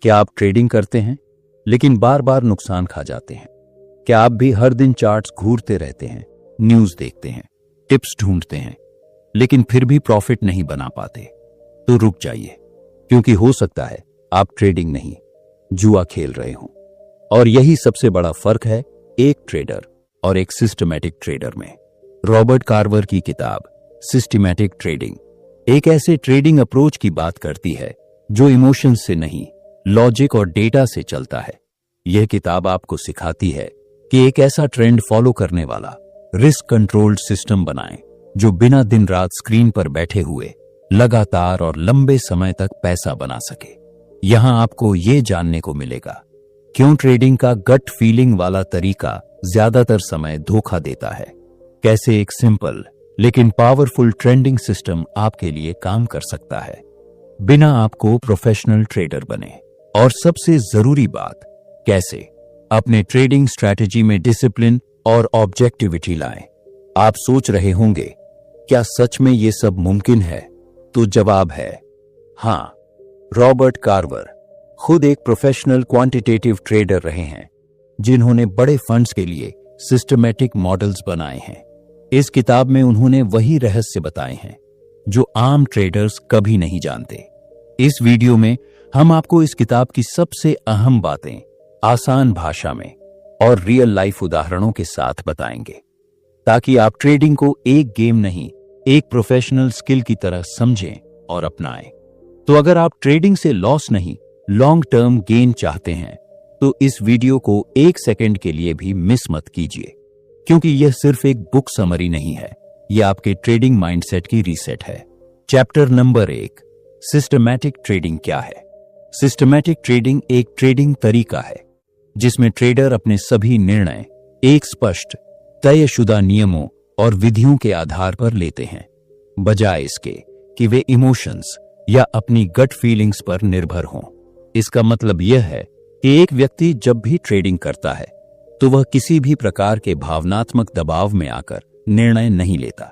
क्या आप ट्रेडिंग करते हैं लेकिन बार बार नुकसान खा जाते हैं? क्या आप भी हर दिन चार्ट्स घूरते रहते हैं, न्यूज़ देखते हैं, टिप्स ढूंढते हैं, लेकिन फिर भी प्रॉफिट नहीं बना पाते? तो रुक जाइए, क्योंकि हो सकता है आप ट्रेडिंग नहीं, जुआ खेल रहे हों। और यही सबसे बड़ा फर्क है एक ट्रेडर और एक सिस्टमैटिक ट्रेडर में। रॉबर्ट कार्वर की किताब सिस्टमैटिक ट्रेडिंग एक ऐसे ट्रेडिंग अप्रोच की बात करती है जो इमोशंस से नहीं, लॉजिक और डेटा से चलता है। यह किताब आपको सिखाती है कि एक ऐसा ट्रेंड फॉलो करने वाला रिस्क कंट्रोल्ड सिस्टम बनाएं जो बिना दिन रात स्क्रीन पर बैठे हुए लगातार और लंबे समय तक पैसा बना सके। यहां आपको यह जानने को मिलेगा क्यों ट्रेडिंग का गट फीलिंग वाला तरीका ज्यादातर समय धोखा देता है, कैसे एक सिंपल लेकिन पावरफुल ट्रेंडिंग सिस्टम आपके लिए काम कर सकता है बिना आपको प्रोफेशनल ट्रेडर बने, और सबसे जरूरी बात, कैसे अपने ट्रेडिंग स्ट्रैटेजी में डिसिप्लिन और ऑब्जेक्टिविटी लाएं। आप सोच रहे होंगे, क्या सच में ये सब मुमकिन है? तो जवाब है हां। रॉबर्ट कार्वर खुद एक प्रोफेशनल क्वांटिटेटिव ट्रेडर रहे हैं जिन्होंने बड़े फंड्स के लिए सिस्टमैटिक मॉडल्स बनाए हैं। इस किताब में उन्होंने वही रहस्य बताए हैं जो आम ट्रेडर्स कभी नहीं जानते। इस वीडियो में हम आपको इस किताब की सबसे अहम बातें आसान भाषा में और रियल लाइफ उदाहरणों के साथ बताएंगे, ताकि आप ट्रेडिंग को एक गेम नहीं, एक प्रोफेशनल स्किल की तरह समझें और अपनाएं। तो अगर आप ट्रेडिंग से लॉस नहीं, लॉन्ग टर्म गेन चाहते हैं, तो इस वीडियो को एक सेकंड के लिए भी मिस मत कीजिए, क्योंकि यह सिर्फ एक बुक समरी नहीं है, यह आपके ट्रेडिंग माइंडसेट की रीसेट है। चैप्टर नंबर 1, सिस्टमैटिक ट्रेडिंग क्या है? सिस्टमैटिक ट्रेडिंग एक ट्रेडिंग तरीका है जिसमें ट्रेडर अपने सभी निर्णय एक स्पष्ट, तयशुदा नियमों और विधियों के आधार पर लेते हैं, बजाय इसके कि वे इमोशंस या अपनी गट फीलिंग्स पर निर्भर हों। इसका मतलब यह है कि एक व्यक्ति जब भी ट्रेडिंग करता है तो वह किसी भी प्रकार के भावनात्मक दबाव में आकर निर्णय नहीं लेता।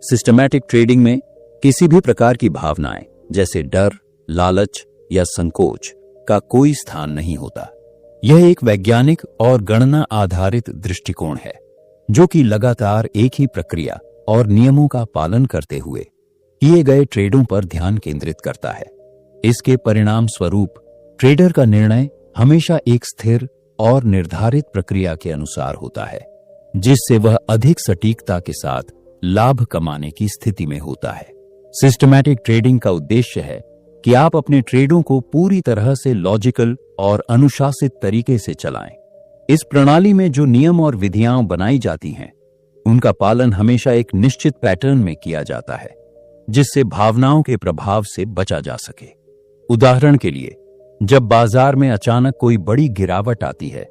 सिस्टमैटिक ट्रेडिंग में किसी भी प्रकार की भावनाएं जैसे डर, लालच या संकोच का कोई स्थान नहीं होता। यह एक वैज्ञानिक और गणना आधारित दृष्टिकोण है जो कि लगातार एक ही प्रक्रिया और नियमों का पालन करते हुए किए गए ट्रेडों पर ध्यान केंद्रित करता है। इसके परिणाम स्वरूप ट्रेडर का निर्णय हमेशा एक स्थिर और निर्धारित प्रक्रिया के अनुसार होता है, जिससे वह अधिक सटीकता के साथ लाभ कमाने की स्थिति में होता है। सिस्टमैटिक ट्रेडिंग का उद्देश्य है कि आप अपने ट्रेडों को पूरी तरह से लॉजिकल और अनुशासित तरीके से चलाएं। इस प्रणाली में जो नियम और विधियां बनाई जाती हैं, उनका पालन हमेशा एक निश्चित पैटर्न में किया जाता है, जिससे भावनाओं के प्रभाव से बचा जा सके। उदाहरण के लिए, जब बाजार में अचानक कोई बड़ी गिरावट आती है,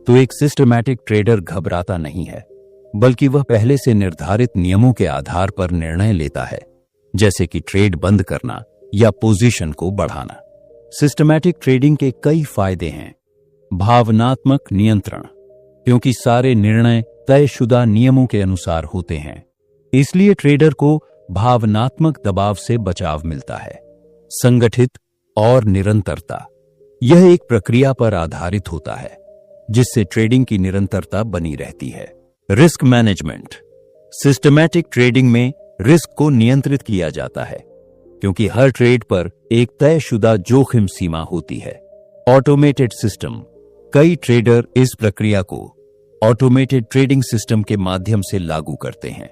तो एक सिस्टमैटिक ट्रेडर घबराता नहीं है, बल्कि वह पहले से निर्धारित नियमों के आधार पर निर्णय लेता है, जैसे कि ट्रेड बंद करना या पोजीशन को बढ़ाना। सिस्टमैटिक ट्रेडिंग के कई फायदे हैं। भावनात्मक नियंत्रण, क्योंकि सारे निर्णय तयशुदा नियमों के अनुसार होते हैं, इसलिए ट्रेडर को भावनात्मक दबाव से बचाव मिलता है। संगठित और निरंतरता, यह एक प्रक्रिया पर आधारित होता है जिससे ट्रेडिंग की निरंतरता बनी रहती है। रिस्क मैनेजमेंट, सिस्टमैटिक ट्रेडिंग में रिस्क को नियंत्रित किया जाता है क्योंकि हर ट्रेड पर एक तयशुदा जोखिम सीमा होती है। ऑटोमेटेड सिस्टम, कई ट्रेडर इस प्रक्रिया को ऑटोमेटेड ट्रेडिंग सिस्टम के माध्यम से लागू करते हैं,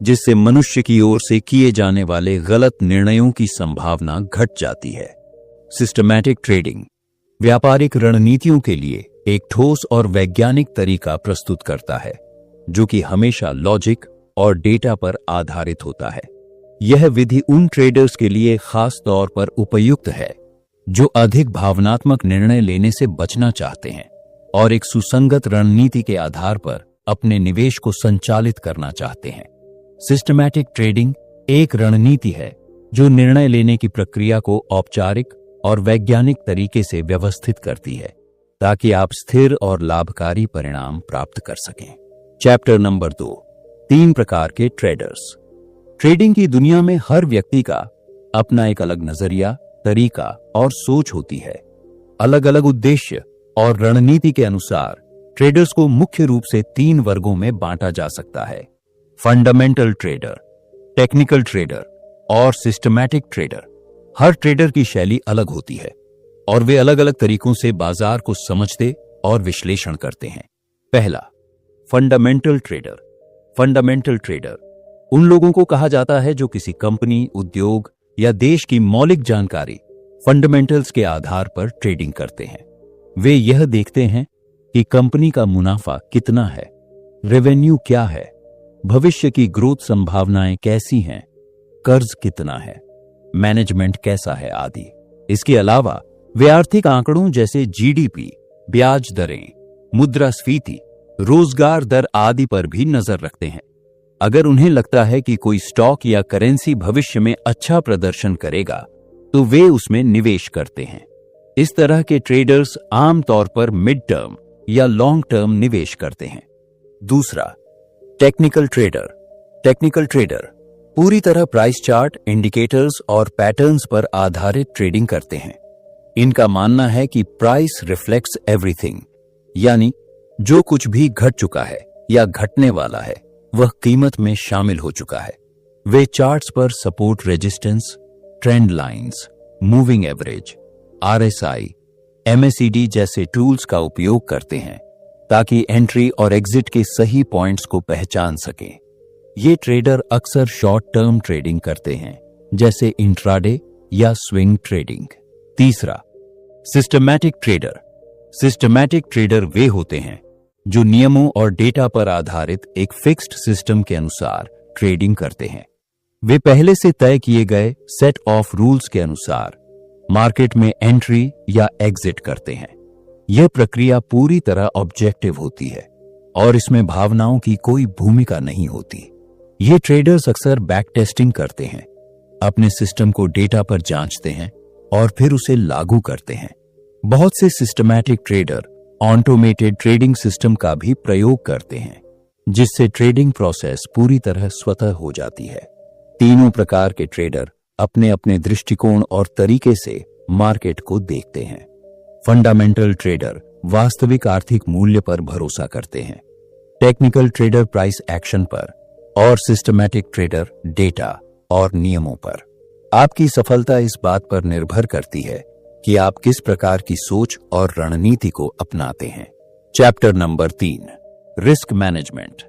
जिससे मनुष्य की ओर से किए जाने वाले गलत निर्णयों की संभावना घट जाती है। सिस्टमैटिक ट्रेडिंग व्यापारिक रणनीतियों के लिए एक ठोस और वैज्ञानिक तरीका प्रस्तुत करता है, जो कि हमेशा लॉजिक और डेटा पर आधारित होता है। यह विधि उन ट्रेडर्स के लिए खास तौर पर उपयुक्त है जो अधिक भावनात्मक निर्णय लेने से बचना चाहते हैं और एक सुसंगत रणनीति के आधार पर अपने निवेश को संचालित करना चाहते हैं। सिस्टमैटिक ट्रेडिंग एक रणनीति है जो निर्णय लेने की प्रक्रिया को औपचारिक और वैज्ञानिक तरीके से व्यवस्थित करती है, ताकि आप स्थिर और लाभकारी परिणाम प्राप्त कर सकें। चैप्टर नंबर 2, 3 प्रकार के ट्रेडर्स। ट्रेडिंग की दुनिया में हर व्यक्ति का अपना एक अलग नजरिया, तरीका और सोच होती है। अलग अलग उद्देश्य और रणनीति के अनुसार ट्रेडर्स को मुख्य रूप से 3 वर्गों में बांटा जा सकता है: फंडामेंटल ट्रेडर, टेक्निकल ट्रेडर और सिस्टमैटिक ट्रेडर। हर ट्रेडर की शैली अलग होती है और वे अलग अलग तरीकों से बाजार को समझते और विश्लेषण करते हैं। पहला, फंडामेंटल ट्रेडर। फंडामेंटल ट्रेडर उन लोगों को कहा जाता है जो किसी कंपनी, उद्योग या देश की मौलिक जानकारी फंडामेंटल्स के आधार पर ट्रेडिंग करते हैं। वे यह देखते हैं कि कंपनी का मुनाफा कितना है, रेवेन्यू क्या है, भविष्य की ग्रोथ संभावनाएं कैसी हैं, कर्ज कितना है, मैनेजमेंट कैसा है आदि। इसके अलावा वे आर्थिक आंकड़ों जैसे जीडीपी, ब्याज दरें, मुद्रास्फीति, रोजगार दर आदि पर भी नजर रखते हैं। अगर उन्हें लगता है कि कोई स्टॉक या करेंसी भविष्य में अच्छा प्रदर्शन करेगा तो वे उसमें निवेश करते हैं। इस तरह के ट्रेडर्स आमतौर पर मिड टर्म या लॉन्ग टर्म निवेश करते हैं। दूसरा, टेक्निकल ट्रेडर। टेक्निकल ट्रेडर पूरी तरह प्राइस चार्ट, इंडिकेटर्स और पैटर्न्स पर आधारित ट्रेडिंग करते हैं। इनका मानना है कि प्राइस रिफ्लेक्ट्स एवरीथिंग, यानी जो कुछ भी घट चुका है या घटने वाला है वह कीमत में शामिल हो चुका है। वे चार्ट्स पर support, resistance, trend lines, moving average, RSI, MACD जैसे टूल्स का उपयोग करते हैं ताकि एंट्री और एग्जिट के सही पॉइंट्स को पहचान सकें। ये ट्रेडर अक्सर शॉर्ट टर्म ट्रेडिंग करते हैं, जैसे इंट्राडे या स्विंग ट्रेडिंग। तीसरा, सिस्टमैटिक ट्रेडर। सिस्टमैटिक ट्रेडर वे होते हैं जो नियमों और डेटा पर आधारित एक फिक्स्ड सिस्टम के अनुसार ट्रेडिंग करते हैं। वे पहले से तय किए गए सेट ऑफ रूल्स के अनुसार मार्केट में एंट्री या एग्जिट करते हैं। यह प्रक्रिया पूरी तरह ऑब्जेक्टिव होती है और इसमें भावनाओं की कोई भूमिका नहीं होती। ये ट्रेडर्स अक्सर बैक टेस्टिंग करते हैं, अपने सिस्टम को डेटा पर जांचते हैं और फिर उसे लागू करते हैं। बहुत से systematic trader automated trading system का भी प्रयोग करते हैं, जिससे ट्रेडिंग प्रोसेस पूरी तरह स्वतः हो जाती है। तीनों प्रकार के ट्रेडर अपने अपने दृष्टिकोण और तरीके से मार्केट को देखते हैं। फंडामेंटल ट्रेडर वास्तविक आर्थिक मूल्य पर भरोसा करते हैं, टेक्निकल ट्रेडर प्राइस एक्शन पर और सिस्टमैटिक ट्रेडर डेटा और नियमों पर। आपकी सफलता इस बात पर निर्भर करती है कि आप किस प्रकार की सोच और रणनीति को अपनाते हैं। Chapter number 3, risk management.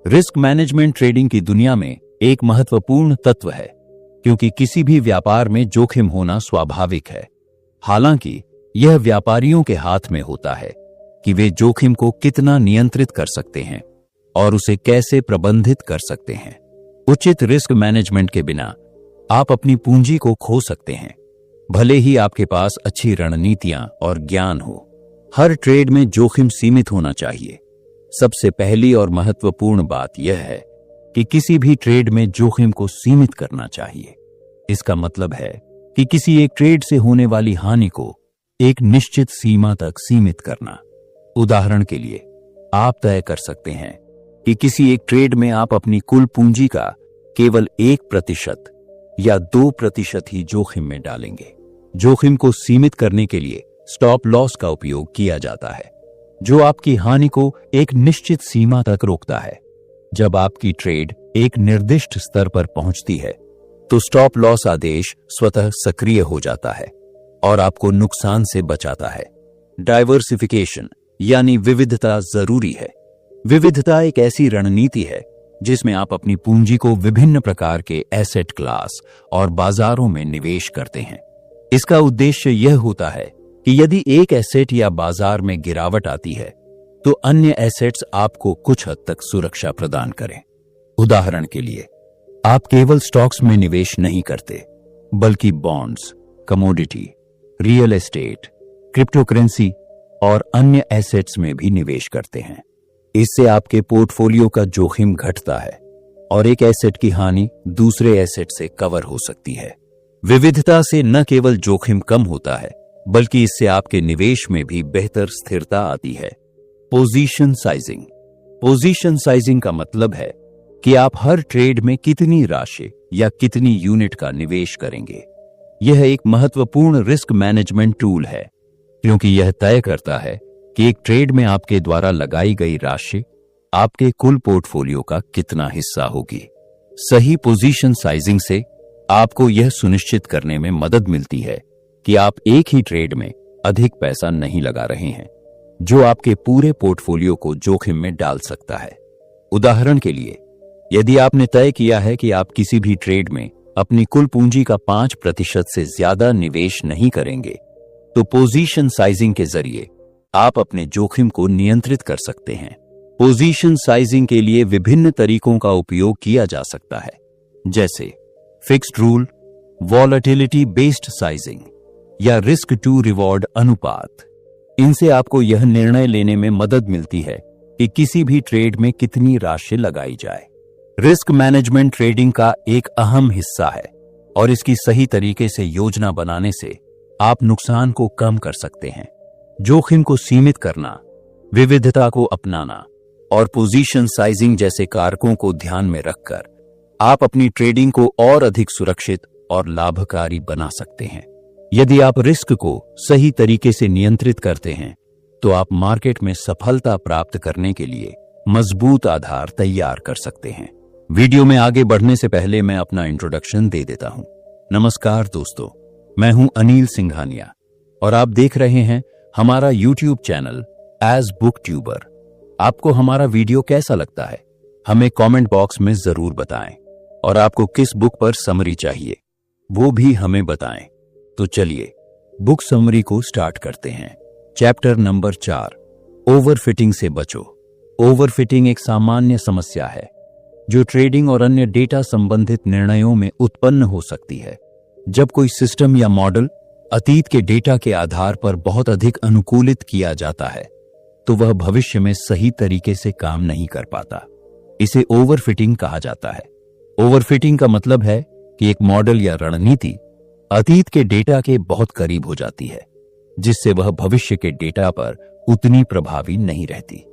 Risk management trading की दुनिया में एक महत्वपूर्ण तत्व है, क्योंकि किसी भी व्यापार में जोखिम होना स्वाभाविक है। हालांकि यह व्यापारियों के हाथ में होता है कि वे जोखिम को कितना नियंत्रित कर सकते हैं और उसे कैसे प्रबंधित कर सकते हैं। उचित रिस्क मैनेजमेंट के बिना आप अपनी पूंजी को खो सकते हैं, भले ही आपके पास अच्छी रणनीतियां और ज्ञान हो। हर ट्रेड में जोखिम सीमित होना चाहिए। सबसे पहली और महत्वपूर्ण बात यह है कि किसी भी ट्रेड में जोखिम को सीमित करना चाहिए। इसका मतलब है कि किसी एक ट्रेड से होने वाली हानि को एक निश्चित सीमा तक सीमित करना। उदाहरण के लिए, आप तय कर सकते हैं कि किसी एक ट्रेड में आप अपनी कुल पूंजी का केवल 1% या 2% ही जोखिम में डालेंगे। जोखिम को सीमित करने के लिए स्टॉप लॉस का उपयोग किया जाता है, जो आपकी हानि को एक निश्चित सीमा तक रोकता है। जब आपकी ट्रेड एक निर्दिष्ट स्तर पर पहुंचती है तो स्टॉप लॉस आदेश स्वतः सक्रिय हो जाता है और आपको नुकसान से बचाता है। डाइवर्सिफिकेशन यानी विविधता जरूरी है। विविधता एक ऐसी रणनीति है जिसमें आप अपनी पूंजी को विभिन्न प्रकार के एसेट क्लास और बाजारों में निवेश करते हैं। इसका उद्देश्य यह होता है कि यदि एक एसेट या बाजार में गिरावट आती है तो अन्य एसेट्स आपको कुछ हद तक सुरक्षा प्रदान करें। उदाहरण के लिए, आप केवल स्टॉक्स में निवेश नहीं करते, बल्कि bonds, commodity, real estate, cryptocurrency और अन्य एसेट्स में भी निवेश करते हैं। इससे आपके पोर्टफोलियो का जोखिम घटता है और एक एसेट की हानि दूसरे एसेट से कवर हो सकती है। विविधता से न केवल जोखिम कम होता है, बल्कि इससे आपके निवेश में भी बेहतर स्थिरता आती है। Position sizing. पोजीशन साइजिंग का मतलब है कि आप हर ट्रेड में कितनी राशि या कितनी यूनिट का निवेश करेंगे। यह एक महत्वपूर्ण रिस्क मैनेजमेंट टूल है, क्योंकि यह तय करता है कि एक ट्रेड में आपके द्वारा लगाई गई राशि आपके कुल पोर्टफोलियो का कितना हिस्सा होगी। सही पोजीशन साइजिंग से आपको यह सुनिश्चित करने में मदद मिलती है कि आप एक ही ट्रेड में अधिक पैसा नहीं लगा रहे हैं, जो आपके पूरे पोर्टफोलियो को जोखिम में डाल सकता है। उदाहरण के लिए, यदि आपने तय किया है कि आप किसी भी ट्रेड में अपनी कुल पूंजी का 5% से ज्यादा निवेश नहीं करेंगे, तो पोजीशन साइजिंग के जरिए आप अपने जोखिम को नियंत्रित कर सकते हैं। पोजीशन साइजिंग के लिए विभिन्न तरीकों का उपयोग किया जा सकता है, जैसे fixed rule, volatility based sizing या रिस्क टू रिवॉर्ड अनुपात। इनसे आपको यह निर्णय लेने में मदद मिलती है कि किसी भी ट्रेड में कितनी राशि लगाई जाए। रिस्क मैनेजमेंट ट्रेडिंग का एक अहम हिस्सा है और इसकी सही तरीके से योजना बनाने से आप नुकसान को कम कर सकते हैं। जोखिम को सीमित करना, विविधता को अपनाना और पोजीशन साइजिंग जैसे कारकों को ध्यान में रखकर आप अपनी ट्रेडिंग को और अधिक सुरक्षित और लाभकारी बना सकते हैं। यदि आप रिस्क को सही तरीके से नियंत्रित करते हैं, तो आप मार्केट में सफलता प्राप्त करने के लिए मजबूत आधार तैयार कर सकते हैं। वीडियो में आगे बढ़ने से पहले मैं अपना इंट्रोडक्शन दे देता हूं। नमस्कार दोस्तों, मैं हूं अनिल सिंघानिया और आप देख रहे हैं हमारा YouTube channel as book tuber. आपको हमारा वीडियो कैसा लगता है, हमें कमेंट बॉक्स में जरूर बताएं और आपको किस बुक पर समरी चाहिए वो भी हमें बताएं। तो चलिए बुक समरी को स्टार्ट करते हैं। चैप्टर नंबर 4, ओवरफिटिंग से बचो। ओवरफिटिंग एक सामान्य समस्या है जो ट्रेडिंग और अन्य डेटा संबंधित निर्णयों में उत्पन्न हो सकती है। जब कोई सिस्टम या मॉडल अतीत के डेटा के आधार पर बहुत अधिक अनुकूलित किया जाता है, तो वह भविष्य में सही तरीके से काम नहीं कर पाता। इसे ओवरफिटिंग कहा जाता है। ओवरफिटिंग का मतलब है कि एक मॉडल या रणनीति अतीत के डेटा के बहुत करीब हो जाती है, जिससे वह भविष्य के डेटा पर उतनी प्रभावी नहीं रहती।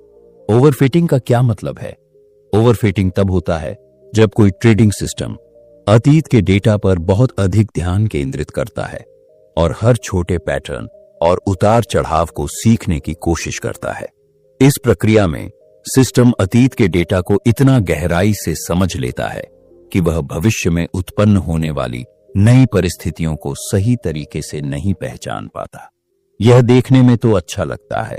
ओवरफिटिंग का क्या मतलब है? ओवरफिटिंग तब होता है जब कोई ट्रेडिंग सिस्टम अतीत के डेटा पर बहुत अधिक ध्यान केंद्रित करता है और हर छोटे पैटर्न और उतार चढ़ाव को सीखने की कोशिश करता है। इस प्रक्रिया में सिस्टम अतीत के डेटा को इतना गहराई से समझ लेता है कि वह भविष्य में उत्पन्न होने वाली नई परिस्थितियों को सही तरीके से नहीं पहचान पाता। यह देखने में तो अच्छा लगता है,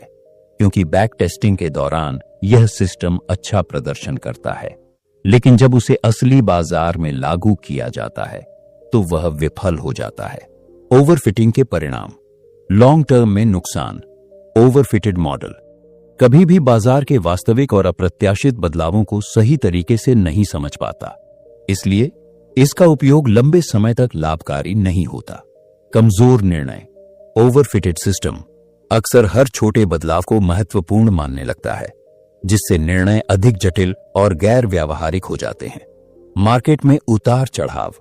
क्योंकि बैक टेस्टिंग के दौरान यह सिस्टम अच्छा प्रदर्शन करता है, लेकिन जब उसे असली बाजार में लागू किया जाता है तो वह विफल हो जाता है। ओवरफिटिंग के परिणाम: लॉन्ग टर्म में नुकसान। ओवरफिटेड मॉडल कभी भी बाजार के वास्तविक और अप्रत्याशित बदलावों को सही तरीके से नहीं समझ पाता, इसलिए इसका उपयोग लंबे समय तक लाभकारी नहीं होता। कमजोर निर्णय। ओवरफिटेड सिस्टम अक्सर हर छोटे बदलाव को महत्वपूर्ण मानने लगता है, जिससे निर्णय अधिक जटिल और गैर व्यावहारिक हो जाते हैं। मार्केट में उतार चढ़ाव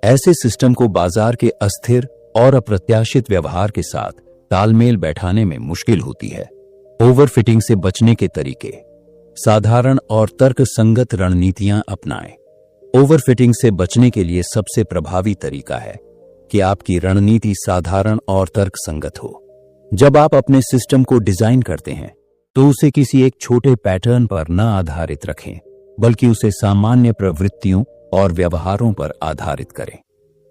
ऐसे सिस्टम को बाजार के अस्थिर और अप्रत्याशित व्यवहार के साथ तालमेल बैठाने में मुश्किल होती है। ओवरफिटिंग से बचने के तरीके: साधारण और तर्कसंगत रणनीतियां अपनाएं। ओवरफिटिंग से बचने के लिए सबसे प्रभावी तरीका है कि आपकी रणनीति साधारण और तर्कसंगत हो। जब आप अपने सिस्टम को डिजाइन करते हैं, तो उसे किसी एक छोटे पैटर्न पर न आधारित रखें, बल्कि उसे सामान्य प्रवृत्तियों और व्यवहारों पर आधारित करें।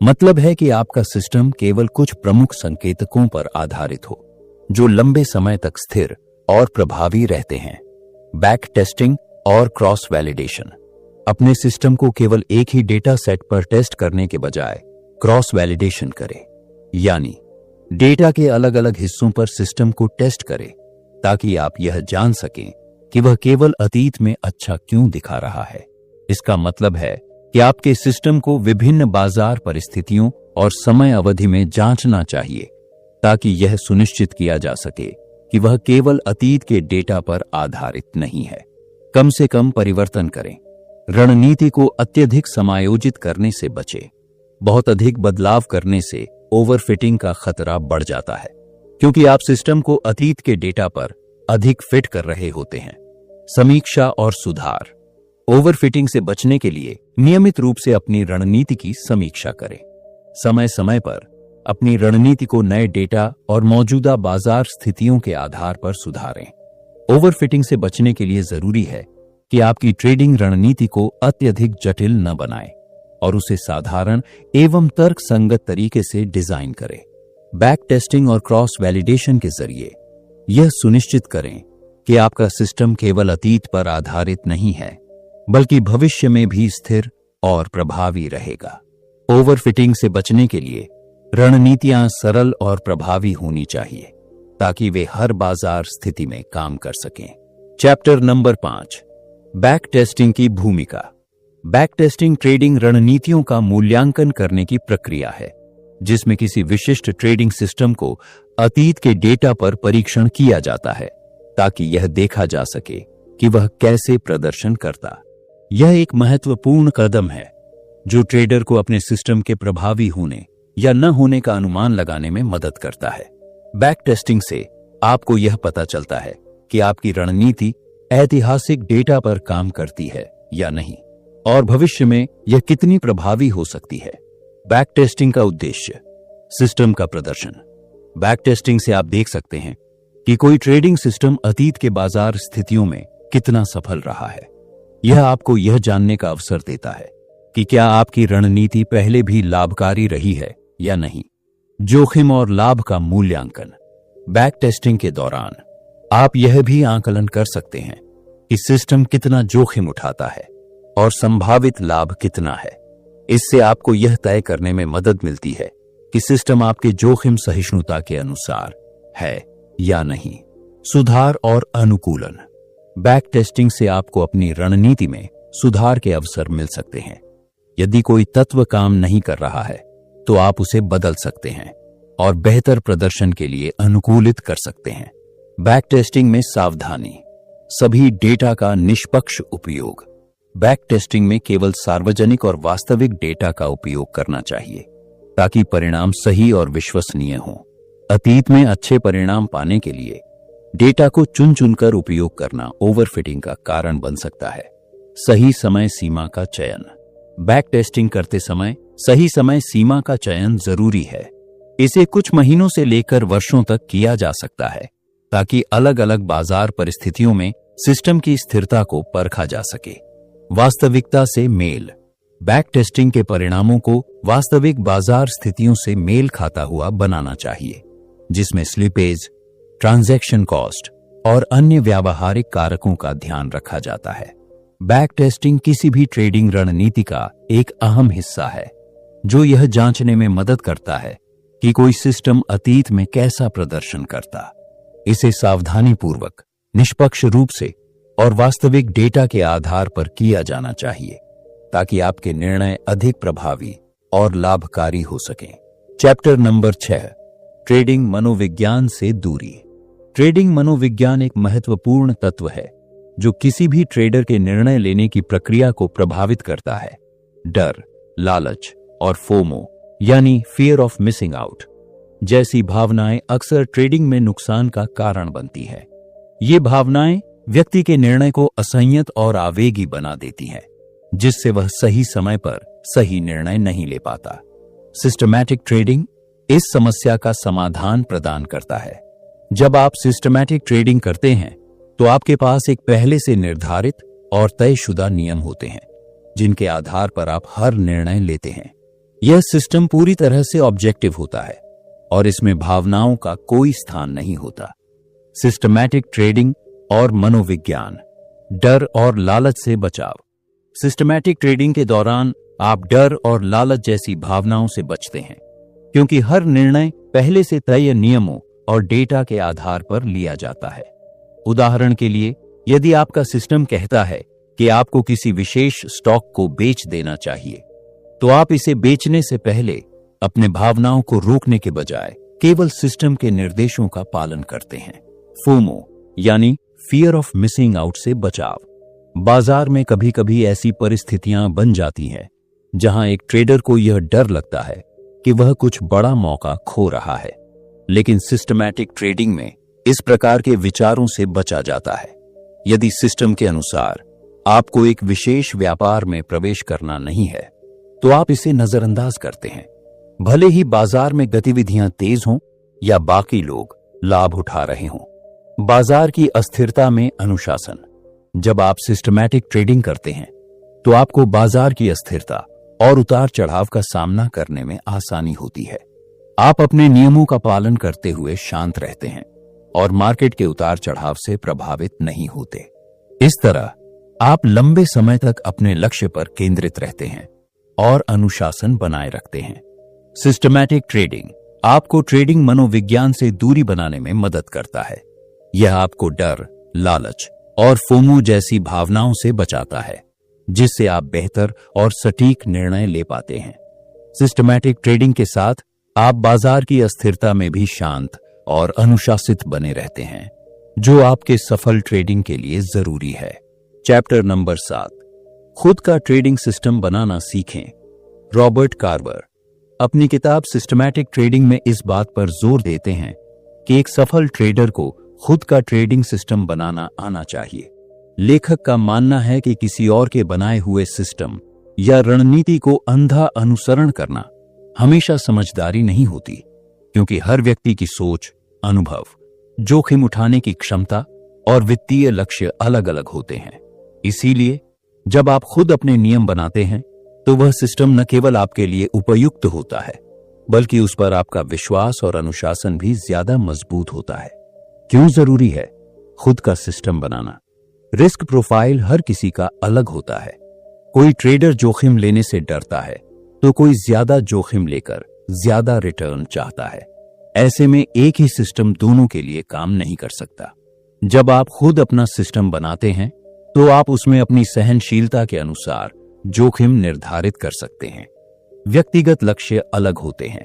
मतलब है कि आपका सिस्टम केवल कुछ प्रमुख संकेतकों पर आधारित हो, जो लंबे समय तक स्थिर और प्रभावी रहते हैं। बैक टेस्टिंग और क्रॉस वैलिडेशन: अपने सिस्टम को केवल एक ही डेटा सेट पर टेस्ट करने के बजाय क्रॉस वैलिडेशन करें, यानी डेटा के अलग अलग हिस्सों पर सिस्टम को टेस्ट करें, ताकि आप यह जान सकें कि वह केवल अतीत में अच्छा क्यों दिखा रहा है। इसका मतलब है कि आपके सिस्टम को विभिन्न बाजार परिस्थितियों और समय अवधि में जांचना चाहिए, ताकि यह सुनिश्चित किया जा सके कि वह केवल अतीत के डेटा पर आधारित नहीं है। कम से कम परिवर्तन करें। रणनीति को अत्यधिक समायोजित करने से बचें। बहुत अधिक बदलाव करने से ओवरफिटिंग का खतरा बढ़ जाता है, क्योंकि आप सिस्टम को अतीत के डेटा पर अधिक फिट कर रहे होते हैं। समीक्षा और सुधार: ओवरफिटिंग से बचने के लिए नियमित रूप से अपनी रणनीति की समीक्षा करें। समय समय पर अपनी रणनीति को नए डेटा और मौजूदा बाजार स्थितियों के आधार पर सुधारें। ओवरफिटिंग से बचने के लिए जरूरी है कि आपकी ट्रेडिंग रणनीति को अत्यधिक जटिल न बनाएं और उसे साधारण एवं तर्कसंगत तरीके से डिजाइन करें। बैक टेस्टिंग और क्रॉस वैलिडेशन के जरिए यह सुनिश्चित करें कि आपका सिस्टम केवल अतीत पर आधारित नहीं है, बल्कि भविष्य में भी स्थिर और प्रभावी रहेगा। ओवरफिटिंग से बचने के लिए रणनीतियां सरल और प्रभावी होनी चाहिए ताकि वे हर बाजार स्थिति में काम कर सकें। चैप्टर नंबर 5, बैक टेस्टिंग की भूमिका। बैक टेस्टिंग ट्रेडिंग रणनीतियों का मूल्यांकन करने की प्रक्रिया है, जिसमें किसी विशिष्ट ट्रेडिंग सिस्टम को अतीत के डेटा पर परीक्षण किया जाता है ताकि यह देखा जा सके कि वह कैसे प्रदर्शन करता। यह एक महत्वपूर्ण कदम है जो ट्रेडर को अपने सिस्टम के प्रभावी होने या न होने का अनुमान लगाने में मदद करता है। बैक टेस्टिंग से आपको यह पता चलता है कि आपकी रणनीति ऐतिहासिक डेटा पर काम करती है या नहीं और भविष्य में यह कितनी प्रभावी हो सकती है। बैक टेस्टिंग का उद्देश्य, सिस्टम का प्रदर्शन। बैक टेस्टिंग से आप देख सकते हैं कि कोई ट्रेडिंग सिस्टम अतीत के बाजार स्थितियों में कितना सफल रहा है। यह आपको यह जानने का अवसर देता है कि क्या आपकी रणनीति पहले भी लाभकारी रही है या नहीं। जोखिम और लाभ का मूल्यांकन। बैक टेस्टिंग के दौरान आप यह भी आकलन कर सकते हैं कि सिस्टम कितना जोखिम उठाता है और संभावित लाभ कितना है। इससे आपको यह तय करने में मदद मिलती है कि सिस्टम आपके जोखिम सहिष्णुता के अनुसार है या नहीं। सुधार और अनुकूलन। बैक टेस्टिंग से आपको अपनी रणनीति में सुधार के अवसर मिल सकते हैं। यदि कोई तत्व काम नहीं कर रहा है तो आप उसे बदल सकते हैं और बेहतर प्रदर्शन के लिए अनुकूलित कर सकते हैं। बैक टेस्टिंग में सावधानी। सभी डेटा का निष्पक्ष उपयोग। बैक टेस्टिंग में केवल सार्वजनिक और वास्तविक डेटा का उपयोग करना चाहिए ताकि परिणाम सही और विश्वसनीय हों। अतीत में अच्छे परिणाम पाने के लिए डेटा को चुन चुनकर उपयोग करना ओवरफिटिंग का कारण बन सकता है। सही समय सीमा का चयन। बैक टेस्टिंग करते समय सही समय सीमा का चयन जरूरी है। इसे कुछ महीनों से लेकर वर्षों तक किया जा सकता है ताकि अलग अलग बाजार परिस्थितियों में सिस्टम की स्थिरता को परखा जा सके। वास्तविकता से मेल। बैक टेस्टिंग के परिणामों को वास्तविक बाजार स्थितियों से मेल खाता हुआ बनाना चाहिए, जिसमें स्लिपेज, ट्रांजैक्शन कॉस्ट और अन्य व्यावहारिक कारकों का ध्यान रखा जाता है। बैक टेस्टिंग किसी भी ट्रेडिंग रणनीति का एक अहम हिस्सा है जो यह जांचने में मदद करता है कि कोई सिस्टम अतीत में कैसा प्रदर्शन करता। इसे सावधानीपूर्वक, निष्पक्ष रूप से और वास्तविक डेटा के आधार पर किया जाना चाहिए ताकि आपके निर्णय अधिक प्रभावी और लाभकारी हो सकें। चैप्टर नंबर 6, ट्रेडिंग मनोविज्ञान से दूरी। ट्रेडिंग मनोविज्ञान एक महत्वपूर्ण तत्व है जो किसी भी ट्रेडर के निर्णय लेने की प्रक्रिया को प्रभावित करता है। डर, लालच और फोमो यानी फियर ऑफ मिसिंग आउट जैसी भावनाएं अक्सर ट्रेडिंग में नुकसान का कारण बनती है। ये भावनाएं व्यक्ति के निर्णय को असंयत और आवेगी बना देती हैं, जिससे वह सही समय पर सही निर्णय नहीं ले पाता। सिस्टमैटिक ट्रेडिंग इस समस्या का समाधान प्रदान करता है। जब आप सिस्टमैटिक ट्रेडिंग करते हैं तो आपके पास एक पहले से निर्धारित और तयशुदा नियम होते हैं जिनके आधार पर आप हर निर्णय लेते हैं। यह सिस्टम पूरी तरह से ऑब्जेक्टिव होता है और इसमें भावनाओं का कोई स्थान नहीं होता। सिस्टमैटिक ट्रेडिंग और मनोविज्ञान। डर और लालच से बचाव। सिस्टमैटिक ट्रेडिंग के दौरान आप डर और लालच जैसी भावनाओं से बचते हैं क्योंकि हर निर्णय पहले से तय नियमों और डेटा के आधार पर लिया जाता है। उदाहरण के लिए, यदि आपका सिस्टम कहता है कि आपको किसी विशेष स्टॉक को बेच देना चाहिए, तो आप इसे बेचने से पहले अपने भावनाओं को रोकने के बजाय केवल सिस्टम के निर्देशों का पालन करते हैं। फोमो यानी फियर ऑफ मिसिंग आउट से बचाव। बाजार में कभी कभी ऐसी परिस्थितियां बन जाती हैं जहां एक ट्रेडर को यह डर लगता है कि वह कुछ बड़ा मौका खो रहा है, लेकिन सिस्टमैटिक ट्रेडिंग में इस प्रकार के विचारों से बचा जाता है। यदि सिस्टम के अनुसार आपको एक विशेष व्यापार में प्रवेश करना नहीं है, तो आप इसे नजरअंदाज करते हैं भले ही बाजार में गतिविधियां तेज हों या बाकी लोग लाभ उठा रहे हों। बाजार की अस्थिरता में अनुशासन। जब आप सिस्टमैटिक ट्रेडिंग करते हैं तो आपको बाजार की अस्थिरता और उतार चढ़ाव का सामना करने में आसानी होती है। आप अपने नियमों का पालन करते हुए शांत रहते हैं और मार्केट के उतार चढ़ाव से प्रभावित नहीं होते। इस तरह आप लंबे समय तक अपने लक्ष्य पर केंद्रित रहते हैं और अनुशासन बनाए रखते हैं। सिस्टमैटिक ट्रेडिंग आपको ट्रेडिंग मनोविज्ञान से दूरी बनाने में मदद करता है। यह आपको डर, लालच और फोमो जैसी भावनाओं से बचाता है, जिससे आप बेहतर और सटीक निर्णय ले पाते हैं। सिस्टमैटिक ट्रेडिंग के साथ आप बाजार की अस्थिरता में भी शांत और अनुशासित बने रहते हैं, जो आपके सफल ट्रेडिंग के लिए जरूरी है। चैप्टर नंबर 7, खुद का ट्रेडिंग सिस्टम बनाना सीखें। रॉबर्ट कार्वर अपनी किताब सिस्टमैटिक ट्रेडिंग में इस बात पर जोर देते हैं कि एक सफल ट्रेडर को खुद का ट्रेडिंग सिस्टम बनाना आना चाहिए। लेखक का मानना है कि किसी और के बनाए हुए सिस्टम या रणनीति को अंधा अनुसरण करना हमेशा समझदारी नहीं होती, क्योंकि हर व्यक्ति की सोच, अनुभव, जोखिम उठाने की क्षमता और वित्तीय लक्ष्य अलग अलग होते हैं। इसीलिए जब आप खुद अपने नियम बनाते हैं तो वह सिस्टम न केवल आपके लिए उपयुक्त होता है, बल्कि उस पर आपका विश्वास और अनुशासन भी ज्यादा मजबूत होता है। क्यों जरूरी है खुद का सिस्टम बनाना? रिस्क प्रोफाइल हर किसी का अलग होता है। कोई ट्रेडर जोखिम लेने से डरता है तो कोई ज्यादा जोखिम लेकर ज्यादा रिटर्न चाहता है। ऐसे में एक ही सिस्टम दोनों के लिए काम नहीं कर सकता। जब आप खुद अपना सिस्टम बनाते हैं तो आप उसमें अपनी सहनशीलता के अनुसार जोखिम निर्धारित कर सकते हैं। व्यक्तिगत लक्ष्य अलग होते हैं।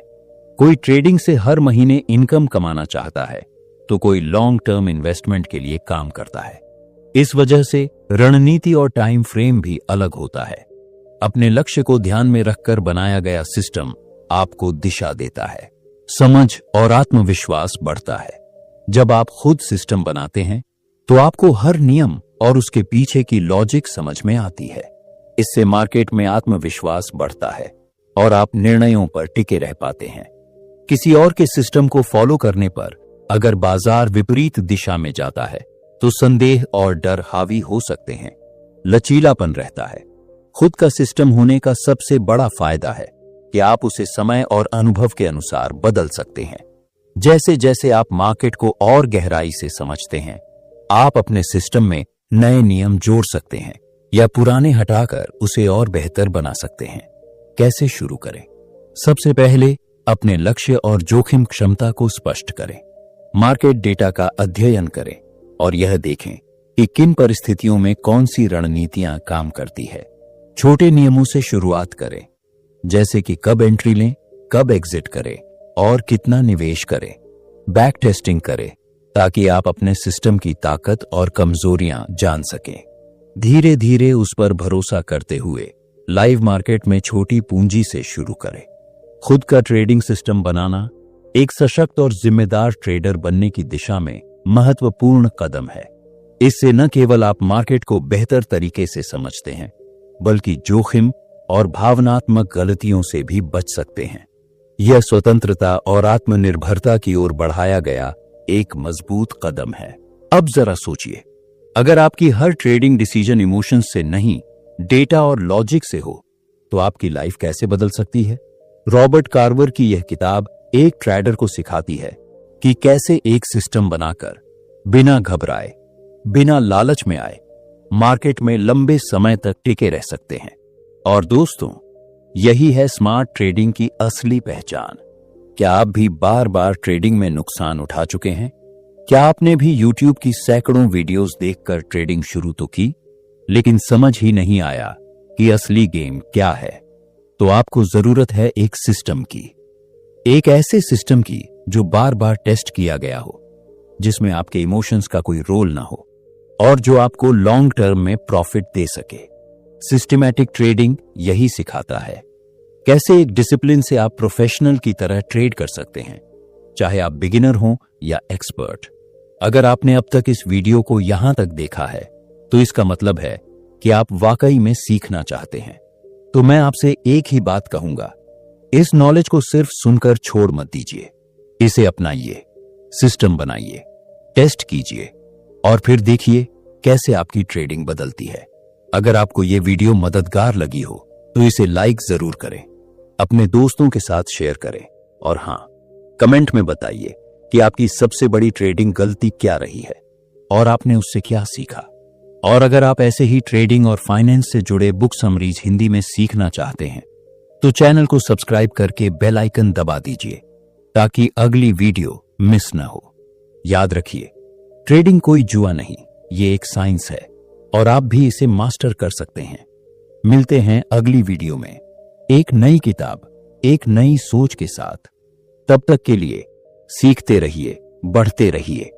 कोई ट्रेडिंग से हर महीने इनकम कमाना चाहता है तो कोई लॉन्ग टर्म इन्वेस्टमेंट के लिए काम करता है। इस वजह से रणनीति और टाइम फ्रेम भी अलग होता है। अपने लक्ष्य को ध्यान में रखकर बनाया गया सिस्टम आपको दिशा देता है, समझ और आत्मविश्वास बढ़ता है। जब आप खुद सिस्टम बनाते हैं तो आपको हर नियम और उसके पीछे की लॉजिक समझ में आती है। इससे मार्केट में आत्मविश्वास बढ़ता है और आप निर्णयों पर टिके रह पाते हैं। किसी और के सिस्टम को फॉलो करने पर अगर बाजार विपरीत दिशा में जाता है तो संदेह और डर हावी हो सकते हैं। लचीलापन रहता है। खुद का सिस्टम होने का सबसे बड़ा फायदा है कि आप उसे समय और अनुभव के अनुसार बदल सकते हैं। जैसे जैसे आप मार्केट को और गहराई से समझते हैं, आप अपने सिस्टम में नए नियम जोड़ सकते हैं या पुराने हटाकर उसे और बेहतर बना सकते हैं। कैसे शुरू करें? सबसे पहले अपने लक्ष्य और जोखिम क्षमता को स्पष्ट करें। मार्केट डेटा का अध्ययन करें और यह देखें कि किन परिस्थितियों में कौन सी रणनीतियां काम करती है। छोटे नियमों से शुरुआत करें, जैसे कि कब एंट्री लें, कब एग्जिट करें और कितना निवेश करें। बैक टेस्टिंग करें ताकि आप अपने सिस्टम की ताकत और कमजोरियां जान सकें। धीरे धीरे उस पर भरोसा करते हुए लाइव मार्केट में छोटी पूंजी से शुरू करें। खुद का ट्रेडिंग सिस्टम बनाना एक सशक्त और जिम्मेदार ट्रेडर बनने की दिशा में महत्वपूर्ण कदम है। इससे न केवल आप मार्केट को बेहतर तरीके से समझते हैं, बल्कि जोखिम और भावनात्मक गलतियों से भी बच सकते हैं। यह स्वतंत्रता और आत्मनिर्भरता की ओर बढ़ाया गया एक मजबूत कदम है। अब जरा सोचिए, अगर आपकी हर ट्रेडिंग डिसीजन इमोशंस से नहीं, डेटा और लॉजिक से हो, तो आपकी लाइफ कैसे बदल सकती है? रॉबर्ट कार्वर की यह किताब एक ट्रेडर को सिखाती है कि कैसे एक सिस्टम बनाकर बिना घबराए, बिना लालच में आए, मार्केट में लंबे समय तक टिके रह सकते हैं। और दोस्तों, यही है स्मार्ट ट्रेडिंग की असली पहचान। क्या आप भी बार बार ट्रेडिंग में नुकसान उठा चुके हैं? क्या आपने भी YouTube की सैकड़ों वीडियोस देखकर ट्रेडिंग शुरू तो की, लेकिन समझ ही नहीं आया कि असली गेम क्या है? तो आपको जरूरत है एक सिस्टम की, एक ऐसे सिस्टम की जो बार बार टेस्ट किया गया हो, जिसमें आपके इमोशंस का कोई रोल ना हो और जो आपको लॉन्ग टर्म में प्रॉफिट दे सके। सिस्टमैटिक ट्रेडिंग यही सिखाता है कैसे एक डिसिप्लिन से आप प्रोफेशनल की तरह ट्रेड कर सकते हैं, चाहे आप बिगिनर हो या एक्सपर्ट। अगर आपने अब तक इस वीडियो को यहां तक देखा है तो इसका मतलब है कि आप वाकई में सीखना चाहते हैं। तो मैं आपसे एक ही बात कहूंगा, इस नॉलेज को सिर्फ सुनकर छोड़ मत दीजिए, इसे अपनाइए, सिस्टम बनाइए, टेस्ट कीजिए और फिर देखिए कैसे आपकी ट्रेडिंग बदलती है। अगर आपको यह वीडियो मददगार लगी हो तो इसे लाइक जरूर करें, अपने दोस्तों के साथ शेयर करें और हां, कमेंट में बताइए कि आपकी सबसे बड़ी ट्रेडिंग गलती क्या रही है और आपने उससे क्या सीखा। और अगर आप ऐसे ही ट्रेडिंग और फाइनेंस से जुड़े बुक समरीज हिंदी में सीखना चाहते हैं तो चैनल को सब्सक्राइब करके बेल आइकन दबा दीजिए ताकि अगली वीडियो मिस ना हो। याद रखिए, ट्रेडिंग कोई जुआ नहीं, ये एक साइंस है और आप भी इसे मास्टर कर सकते हैं। मिलते हैं अगली वीडियो में एक नई किताब, एक नई सोच के साथ। तब तक के लिए सीखते रहिए, बढ़ते रहिए।